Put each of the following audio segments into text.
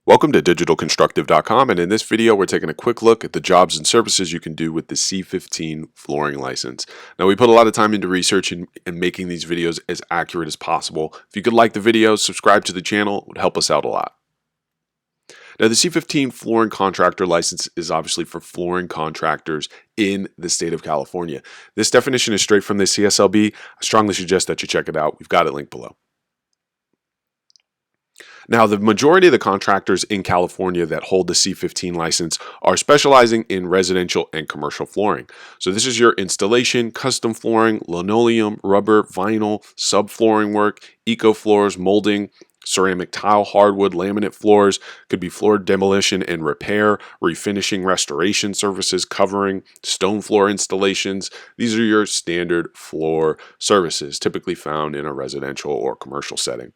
Welcome to digitalconstructive.com, and in this video we're taking a quick look at the jobs and services you can do with the C-15 flooring license. Now, we put a lot of time into research and making these videos as accurate as possible. If you could like the video, subscribe to the channel, it would help us out a lot. Now, the C-15 flooring contractor license is obviously for flooring contractors in the state of California. This definition is straight from the CSLB. I strongly suggest that you check it out. We've got it linked below. Now, the majority of the contractors in California that hold the C-15 license are specializing in residential and commercial flooring. So this is your installation, custom flooring, linoleum, rubber, vinyl, subflooring work, eco floors, molding, ceramic tile, hardwood, laminate floors, could be floor demolition and repair, refinishing, restoration services, covering, stone floor installations. These are your standard floor services typically found in a residential or commercial setting.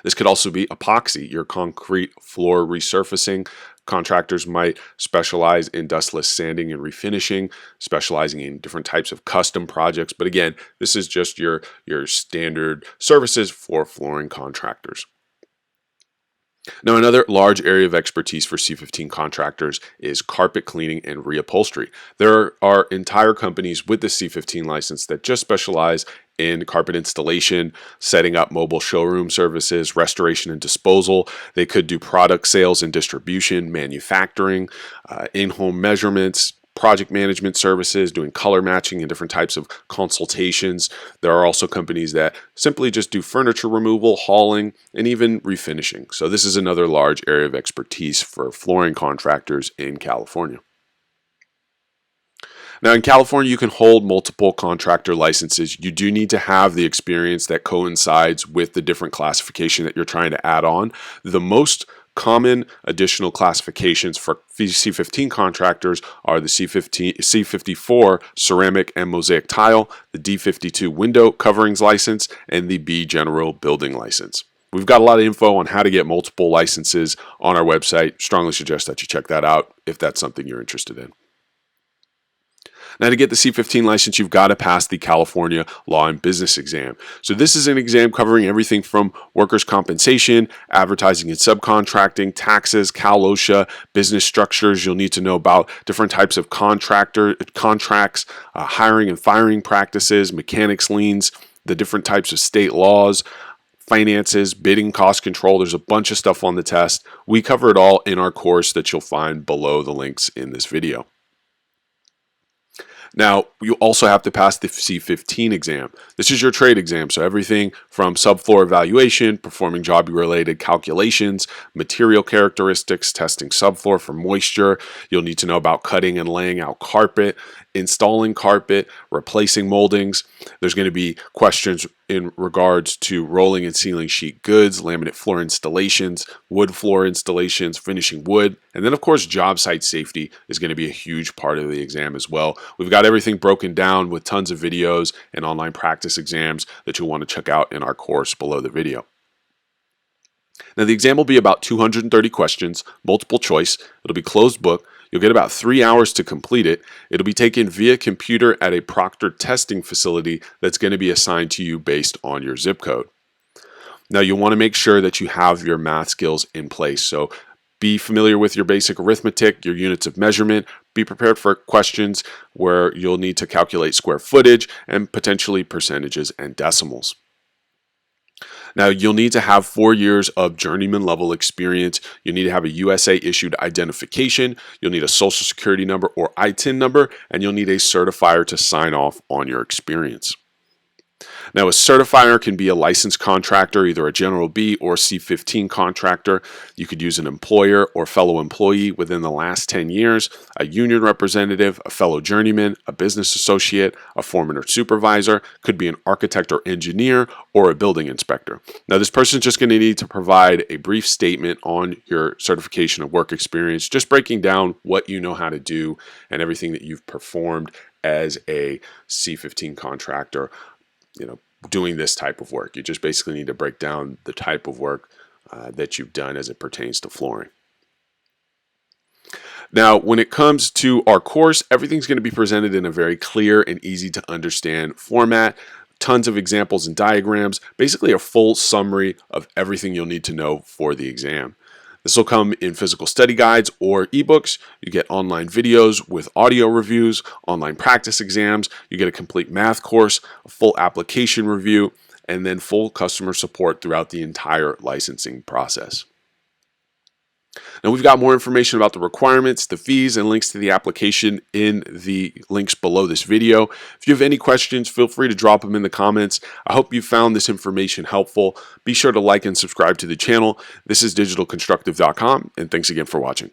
This could also be epoxy, your concrete floor resurfacing. Contractors might specialize in dustless sanding and refinishing, specializing in different types of custom projects. But again, this is just your standard services for flooring contractors. Now, another large area of expertise for C-15 contractors is carpet cleaning and reupholstery. There are entire companies with the C-15 license that just specialize in carpet installation, setting up mobile showroom services, restoration and disposal. They could do product sales and distribution, manufacturing, in-home measurements, project management services, doing color matching and different types of consultations. There are also companies that simply just do furniture removal, hauling, and even refinishing. So this is another large area of expertise for flooring contractors in California. Now, in California, you can hold multiple contractor licenses. You do need to have the experience that coincides with the different classification that you're trying to add on. The most common additional classifications for C-15 contractors are the C-54 ceramic and mosaic tile, the D-52 window coverings license, and the B general building license. We've got a lot of info on how to get multiple licenses on our website. Strongly suggest that you check that out if that's something you're interested in. Now, to get the C-15 license, you've got to pass the California Law and Business exam. So this is an exam covering everything from workers' compensation, advertising and subcontracting, taxes, Cal OSHA, business structures. You'll need to know about different types of contracts, hiring and firing practices, mechanics liens, the different types of state laws, finances, bidding, cost control. There's a bunch of stuff on the test. We cover it all in our course that you'll find below the links in this video. Now, you also have to pass the C-15 exam. This is your trade exam, so everything from subfloor evaluation, performing job-related calculations, material characteristics, testing subfloor for moisture. You'll need to know about cutting and laying out carpet, installing carpet, replacing moldings. There's going to be questions in regards to rolling and sealing sheet goods, laminate floor installations, wood floor installations, finishing wood, and then of course job site safety is going to be a huge part of the exam as well. We've got everything broken down with tons of videos and online practice exams that you'll want to check out in our course below the video. Now, the exam will be about 230 questions, multiple choice. It'll be closed book. You'll get about 3 hours to complete it. It'll be taken via computer at a proctored testing facility that's going to be assigned to you based on your zip code. Now, you'll want to make sure that you have your math skills in place. So be familiar with your basic arithmetic, your units of measurement. Be prepared for questions where you'll need to calculate square footage and potentially percentages and decimals. Now, you'll need to have 4 years of journeyman level experience. You'll need to have a USA issued identification. You'll need a social security number or ITIN number, and you'll need a certifier to sign off on your experience. Now, a certifier can be a licensed contractor, either a General B or C-15 contractor. You could use an employer or fellow employee within the last 10 years, a union representative, a fellow journeyman, a business associate, a foreman or supervisor, could be an architect or engineer, or a building inspector. Now, this person is just going to need to provide a brief statement on your certification of work experience, just breaking down what you know how to do and everything that you've performed as a C-15 contractor, doing this type of work. You just basically need to break down the type of work that you've done as it pertains to flooring. Now, when it comes to our course, everything's going to be presented in a very clear and easy to understand format. Tons of examples and diagrams, basically a full summary of everything you'll need to know for the exam. This will come in physical study guides or ebooks. You get online videos with audio reviews, online practice exams. You get a complete math course, a full application review, and then full customer support throughout the entire licensing process. Now we've got more information about the requirements, the fees, and links to the application in the links below this video. If you have any questions, feel free to drop them in the comments. I hope you found this information helpful. Be sure to like and subscribe to the channel. This is digitalconstructive.com, and thanks again for watching.